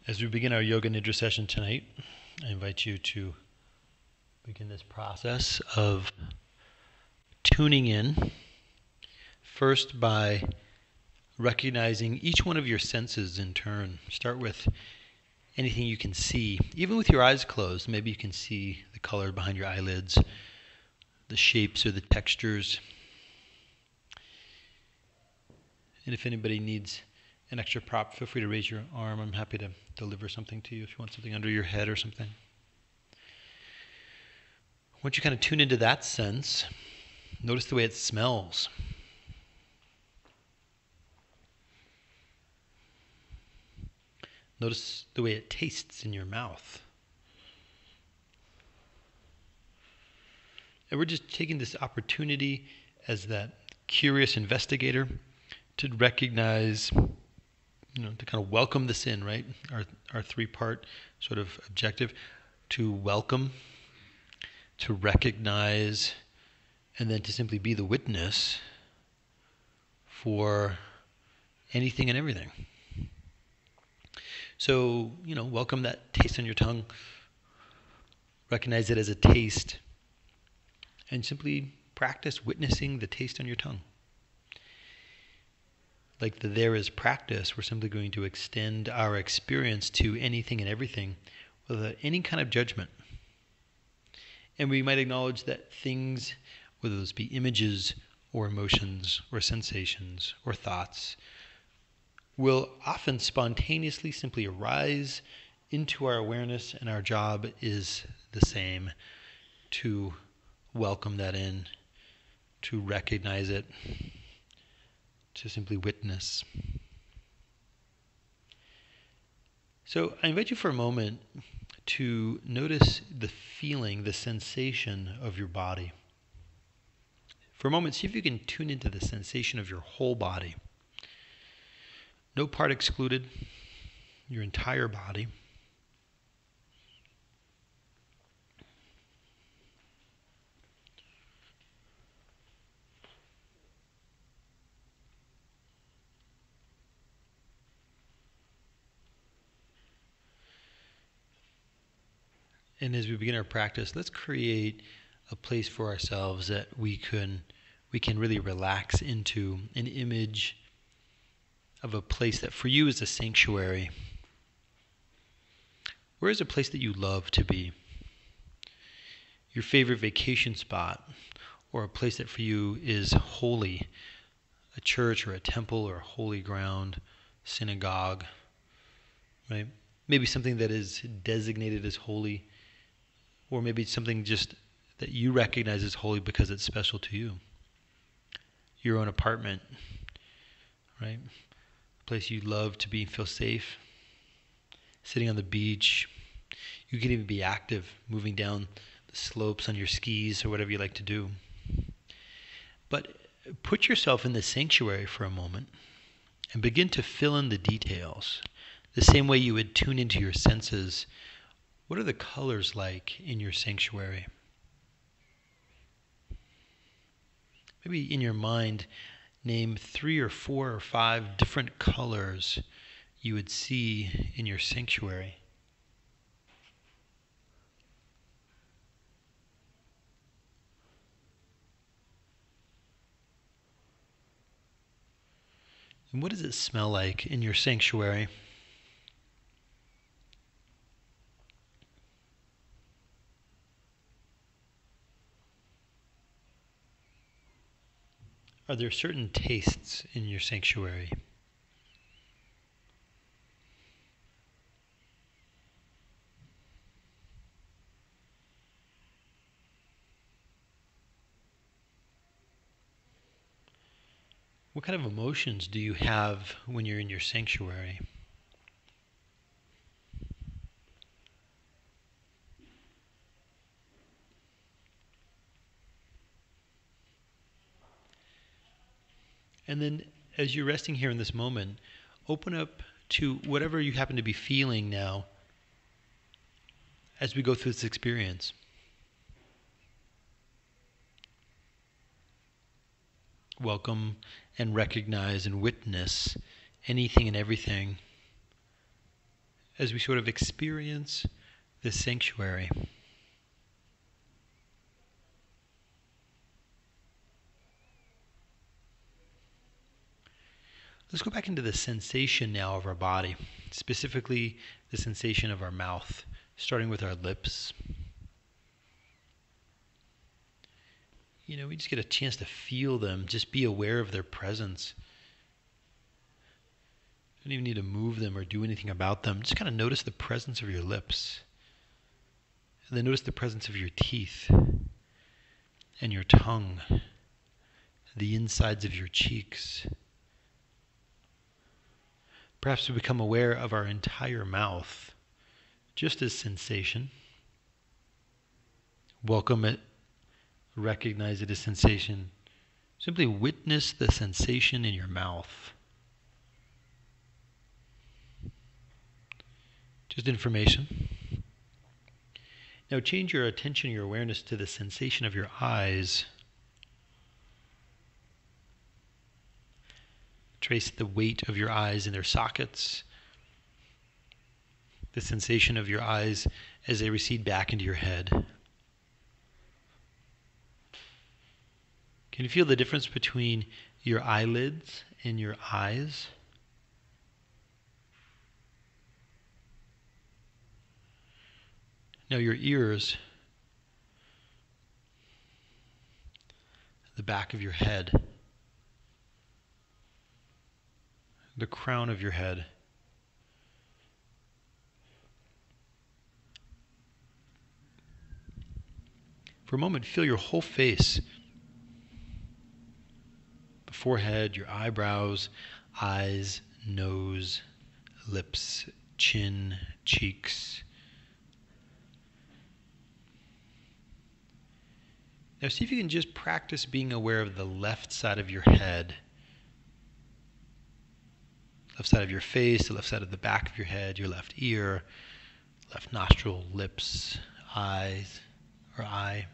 As we begin our Yoga Nidra session tonight, I invite you to begin this process of tuning in, first by recognizing each one of your senses in turn. Start with anything you can see. Even with your eyes closed, maybe you can see the color behind your eyelids, the shapes or the textures. And if anybody needs an extra prop, feel free to raise your arm. I'm happy to deliver something to you if you want something under your head or something. Once you kind of tune into that sense, notice the way it smells. Notice the way it tastes in your mouth. And we're just taking this opportunity as that curious investigator to recognize, to kind of welcome this in, right? Our three-part sort of objective: to welcome, to recognize, and then to simply be the witness for anything and everything. So, welcome that taste on your tongue. Recognize it as a taste. And simply practice witnessing the taste on your tongue. Like the there is practice, we're simply going to extend our experience to anything and everything without any kind of judgment. And we might acknowledge that things, whether those be images or emotions or sensations or thoughts, will often spontaneously simply arise into our awareness, and our job is the same: to welcome that in, to recognize it, to simply witness. So I invite you for a moment to notice the feeling, the sensation of your body. For a moment, see if you can tune into the sensation of your whole body. No part excluded, your entire body. And as we begin our practice, let's create a place for ourselves that we can really relax into, an image of a place that for you is a sanctuary. Where is a place that you love to be? Your favorite vacation spot, or a place that for you is holy, a church or a temple or a holy ground, synagogue, right? Maybe something that is designated as holy, or maybe it's something just that you recognize as holy because it's special to you. Your own apartment, right? A place you love to be and feel safe. Sitting on the beach. You can even be active, moving down the slopes on your skis or whatever you like to do. But put yourself in the sanctuary for a moment and begin to fill in the details. The same way you would tune into your senses. What are the colors like in your sanctuary? Maybe in your mind, name 3 or 4 or 5 different colors you would see in your sanctuary. And what does it smell like in your sanctuary? Are there certain tastes in your sanctuary? What kind of emotions do you have when you're in your sanctuary? And then as you're resting here in this moment, open up to whatever you happen to be feeling now as we go through this experience. Welcome and recognize and witness anything and everything as we sort of experience this sanctuary. Let's go back into the sensation now of our body, specifically the sensation of our mouth, starting with our lips. We just get a chance to feel them, just be aware of their presence. You don't even need to move them or do anything about them. Just kind of notice the presence of your lips. And then notice the presence of your teeth and your tongue, the insides of your cheeks. Perhaps we become aware of our entire mouth, just as sensation. Welcome it, recognize it as sensation. Simply witness the sensation in your mouth. Just information. Now change your attention, your awareness to the sensation of your eyes. Trace the weight of your eyes in their sockets. The sensation of your eyes as they recede back into your head. Can you feel the difference between your eyelids and your eyes? Now your ears, the back of your head, the crown of your head. For a moment, feel your whole face, the forehead, your eyebrows, eyes, nose, lips, chin, cheeks. Now see if you can just practice being aware of the left side of your head. Left side of your face, the left side of the back of your head, your left ear, left nostril, lips, eyes, or eye,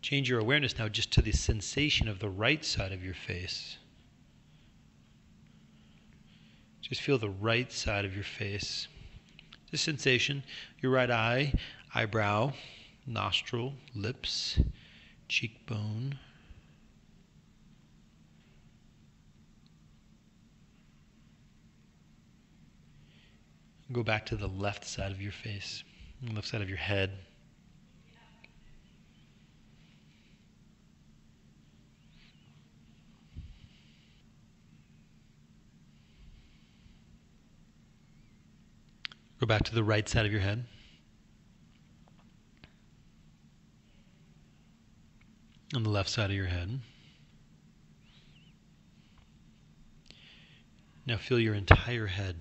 Change your awareness now just to the sensation of the right side of your face. Just feel the right side of your face. The sensation, your right eye, eyebrow, nostril, lips, cheekbone. Go back to the left side of your face, left side of your head. Go back to the right side of your head. On the left side of your head. Now feel your entire head.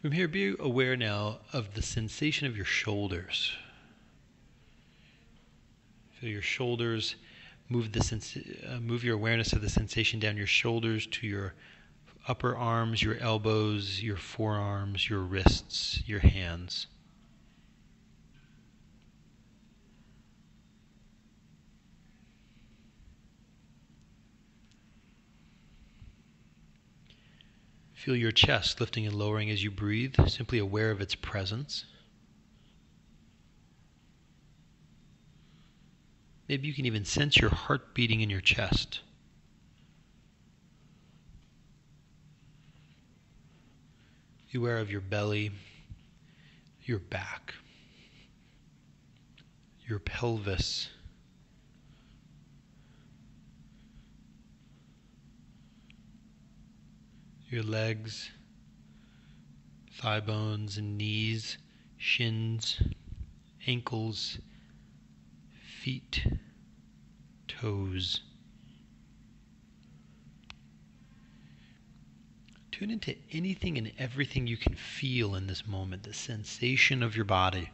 From here, be aware now of the sensation of your shoulders. Feel your shoulders. Move your awareness of the sensation down your shoulders to your upper arms, your elbows, your forearms, your wrists, your hands. Feel your chest lifting and lowering as you breathe, simply aware of its presence. Maybe you can even sense your heart beating in your chest. Be aware of your belly, your back, your pelvis, your legs, thigh bones and knees, shins, ankles, feet, toes. Tune into anything and everything you can feel in this moment, the sensation of your body.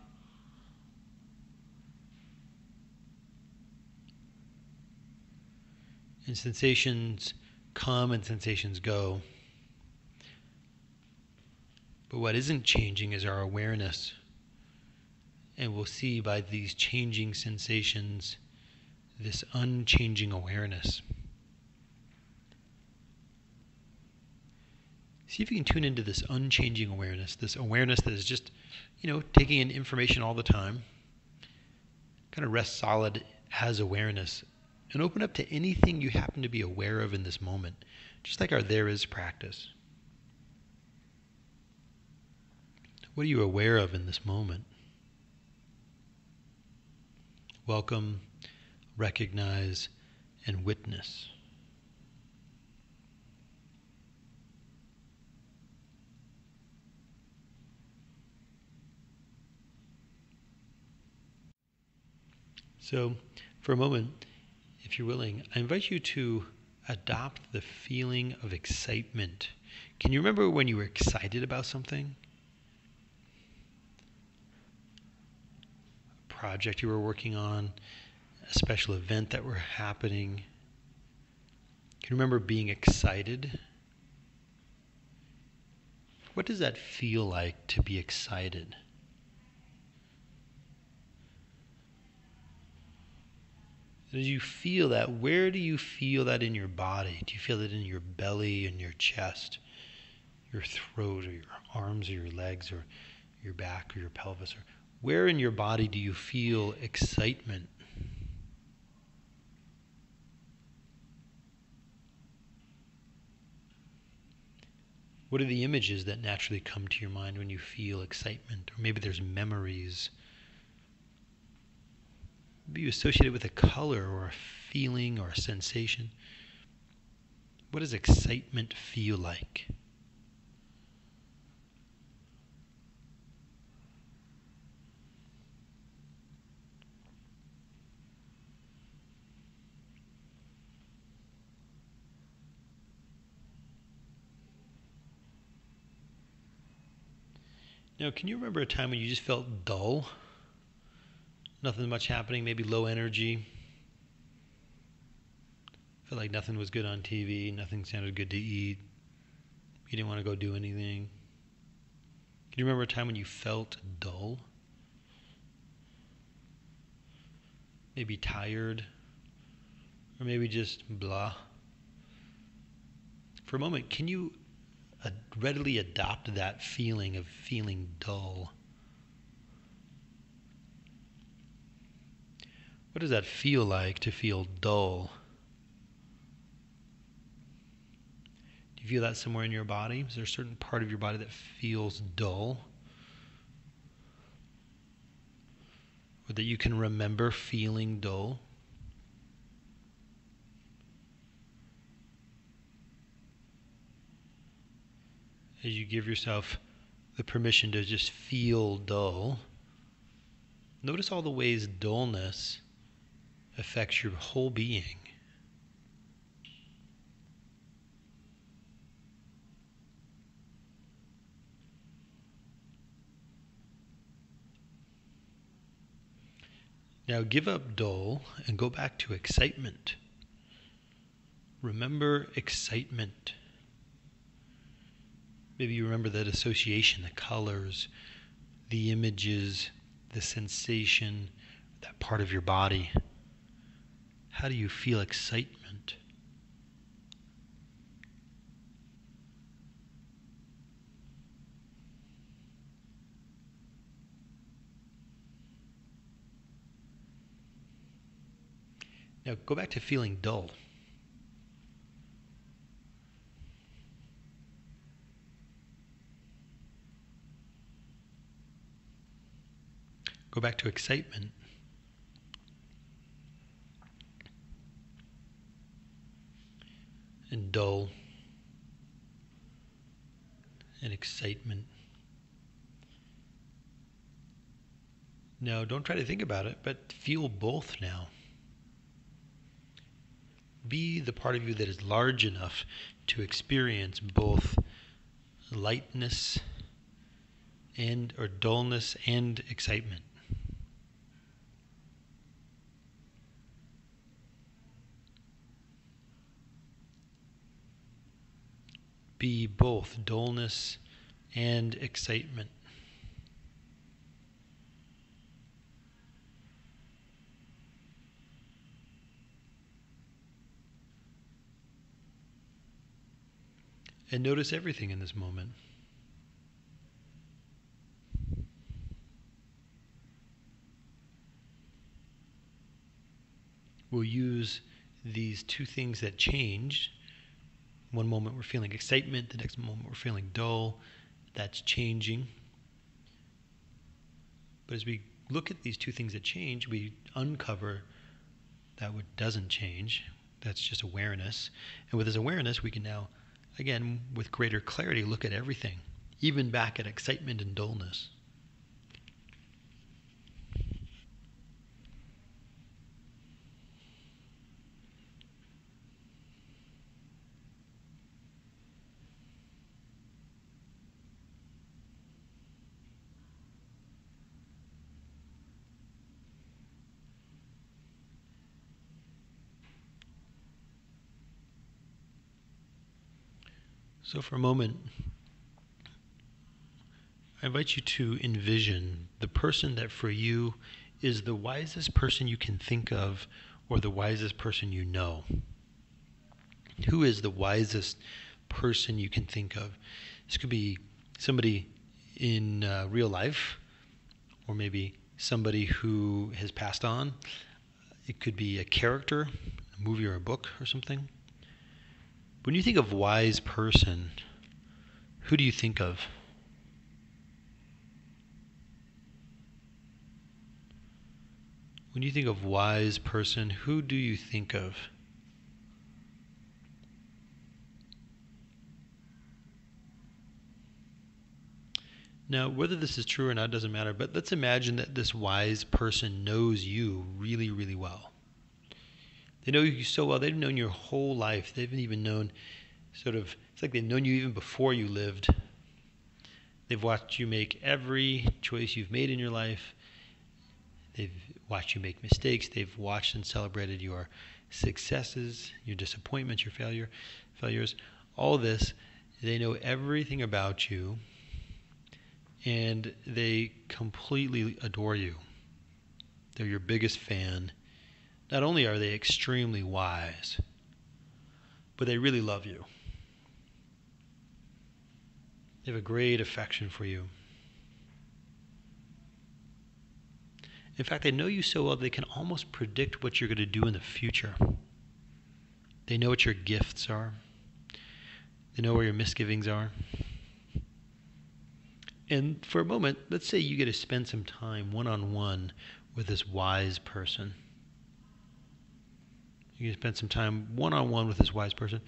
And sensations come and sensations go. But what isn't changing is our awareness. And we'll see by these changing sensations, this unchanging awareness. See if you can tune into this unchanging awareness, this awareness that is just, taking in information all the time. Kind of rest solid as awareness and open up to anything you happen to be aware of in this moment, just like our there is practice. What are you aware of in this moment? Welcome, recognize, and witness. So, for a moment, if you're willing, I invite you to adopt the feeling of excitement. Can you remember when you were excited about something? A project you were working on, a special event that were happening. Can you remember being excited? What does that feel like to be excited? As you feel that, where do you feel that in your body? Do you feel it in your belly, in your chest, your throat, or your arms, or your legs, or your back, or your pelvis? Or where in your body do you feel excitement? What are the images that naturally come to your mind when you feel excitement? Or maybe there's memories. Maybe you associate it with a color or a feeling or a sensation. What does excitement feel like? Now, can you remember a time when you just felt dull? Nothing much happening, maybe low energy. Felt like nothing was good on TV, nothing sounded good to eat. You didn't want to go do anything. Can you remember a time when you felt dull? Maybe tired, or maybe just blah. For a moment, can you readily adopt that feeling of feeling dull? What does that feel like to feel dull? Do you feel that somewhere in your body? Is there a certain part of your body that feels dull? Or that you can remember feeling dull? As you give yourself the permission to just feel dull, notice all the ways dullness affects your whole being. Now give up dull and go back to excitement. Remember excitement. Maybe you remember that association, the colors, the images, the sensation, that part of your body. How do you feel excitement? Now go back to feeling dull. Go back to excitement. And dull. And excitement. Now don't try to think about it, but feel both now. Be the part of you that is large enough to experience both lightness or dullness and excitement. Be both dullness and excitement. And notice everything in this moment. We'll use these two things that change. One moment we're feeling excitement, the next moment we're feeling dull. That's changing. But as we look at these two things that change, we uncover that what doesn't change. That's just awareness. And with this awareness, we can now, again, with greater clarity, look at everything, even back at excitement and dullness. So for a moment, I invite you to envision the person that for you is the wisest person you can think of, or the wisest person you know. Who is the wisest person you can think of? This could be somebody in real life, or maybe somebody who has passed on. It could be a character, a movie or a book or something. When you think of wise person, who do you think of? When you think of wise person, who do you think of? Now, whether this is true or not doesn't matter, but let's imagine that this wise person knows you really, really well. They know you so well. They've known your whole life. They've even known it's like they've known you even before you lived. They've watched you make every choice you've made in your life. They've watched you make mistakes. They've watched and celebrated your successes, your disappointments, your failures. All this, they know everything about you, and they completely adore you. They're your biggest fan. Not only are they extremely wise, but they really love you. They have a great affection for you. In fact, they know you so well they can almost predict what you're going to do in the future. They know what your gifts are. They know where your misgivings are. And for a moment, let's say you get to spend some time one-on-one with this wise person. You can spend some time one-on-one with this wise person.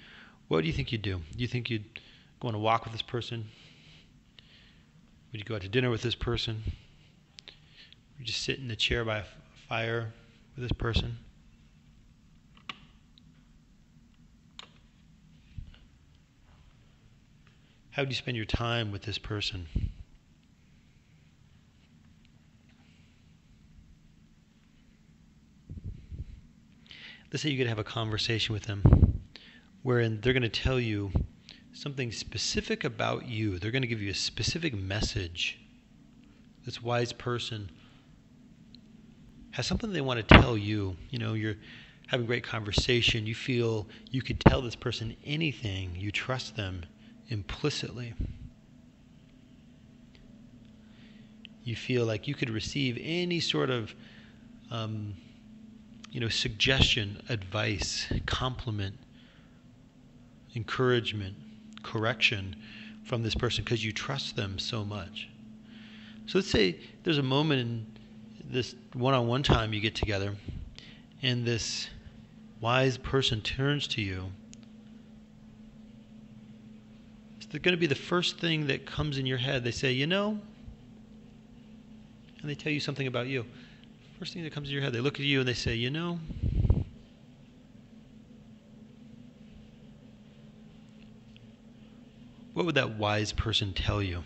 What do you think you'd do? Do you think you'd go on a walk with this person? Would you go out to dinner with this person? Would you just sit in the chair by a fire with this person? How would you spend your time with this person? Let's say you get to have a conversation with them wherein they're going to tell you something specific about you. They're going to give you a specific message. This wise person has something they want to tell you. You know, you're having a great conversation. You feel you could tell this person anything. You trust them implicitly. You feel like you could receive any sort of suggestion, advice, compliment, encouragement, correction from this person because you trust them so much. So let's say there's a moment in this one-on-one time you get together and this wise person turns to you. It's going to be the first thing that comes in your head. They say, and they tell you something about you. First thing that comes in your head, they look at you and they say, what would that wise person tell you?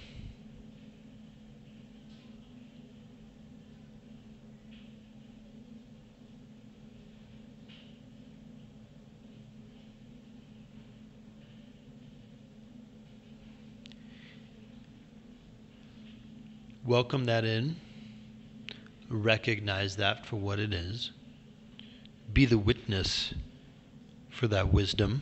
Welcome that in. Recognize that for what it is. Be the witness for that wisdom.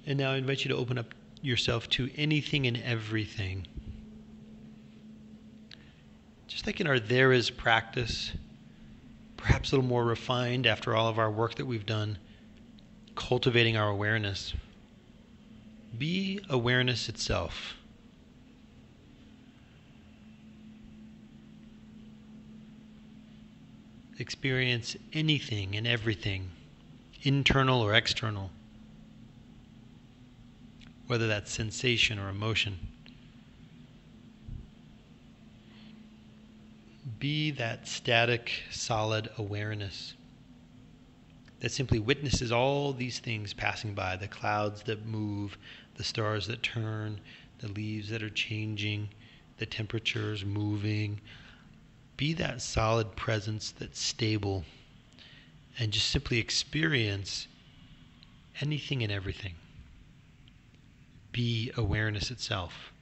And now I invite you to open up yourself to anything and everything. Just like in our There Is practice, perhaps a little more refined after all of our work that we've done, cultivating our awareness. Be awareness itself. Experience anything and everything, internal or external, whether that's sensation or emotion. Be that static, solid awareness that simply witnesses all these things passing by, the clouds that move, the stars that turn, the leaves that are changing, the temperatures moving. Be that solid presence that's stable, and just simply experience anything and everything. Be awareness itself.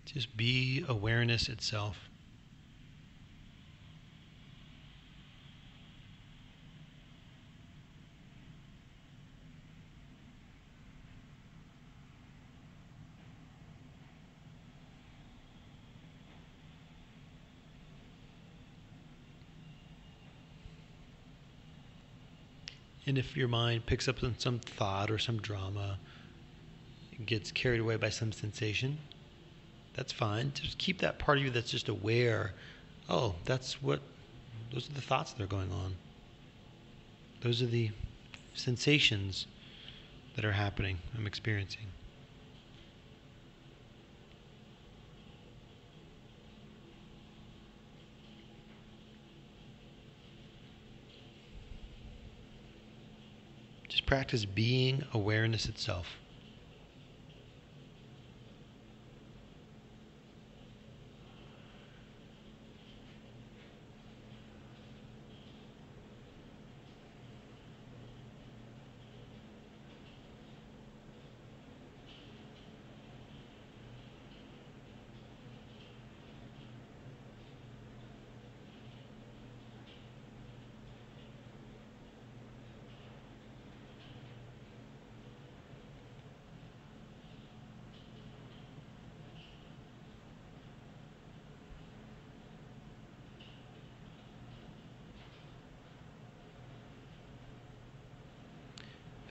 Just be awareness itself. And if your mind picks up on some thought or some drama, gets carried away by some sensation, that's fine. Just keep that part of you that's just aware. Oh, those are the thoughts that are going on. Those are the sensations that are happening, I'm experiencing. Just practice being awareness itself.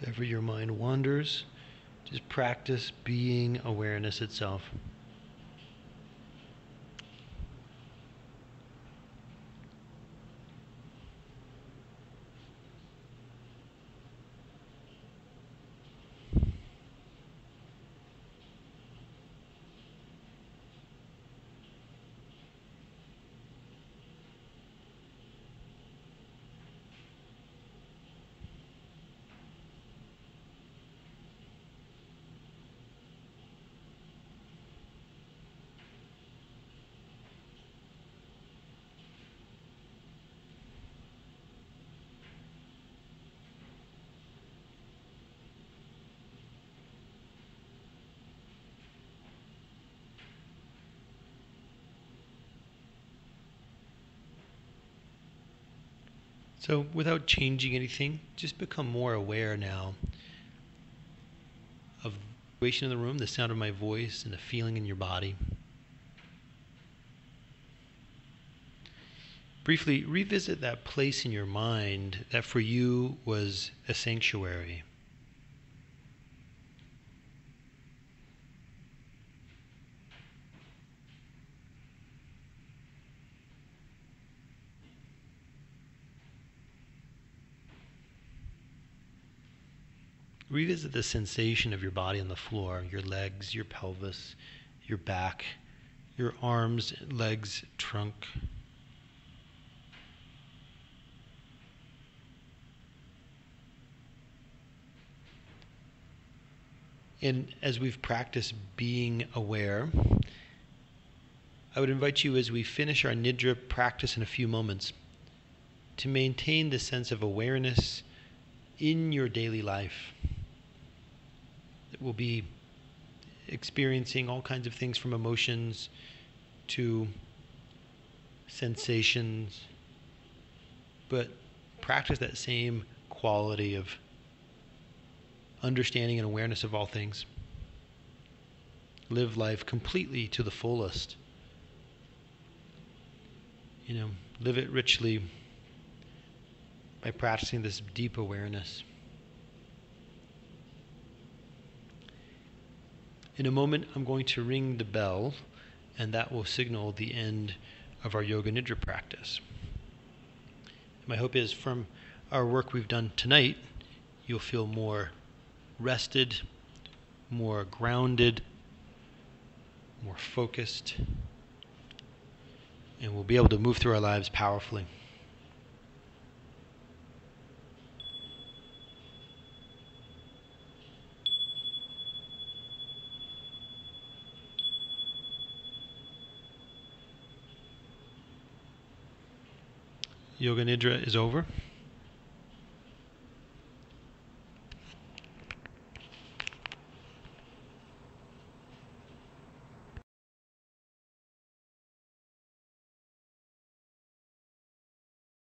If ever your mind wanders, just practice being awareness itself. So without changing anything, just become more aware now of the situation in the room, the sound of my voice, and the feeling in your body. Briefly revisit that place in your mind that for you was a sanctuary. revisit the sensation of your body on the floor, your legs, your pelvis, your back, your arms, legs, trunk. And as we've practiced being aware, I would invite you, as we finish our Nidra practice in a few moments, to maintain the sense of awareness in your daily life. That we'll be experiencing all kinds of things, from emotions to sensations, but practice that same quality of understanding and awareness of all things. Live life completely to the fullest. Live it richly by practicing this deep awareness. In a moment, I'm going to ring the bell, and that will signal the end of our Yoga Nidra practice. My hope is, from our work we've done tonight, you'll feel more rested, more grounded, more focused, and we'll be able to move through our lives powerfully. Yoga Nidra is over.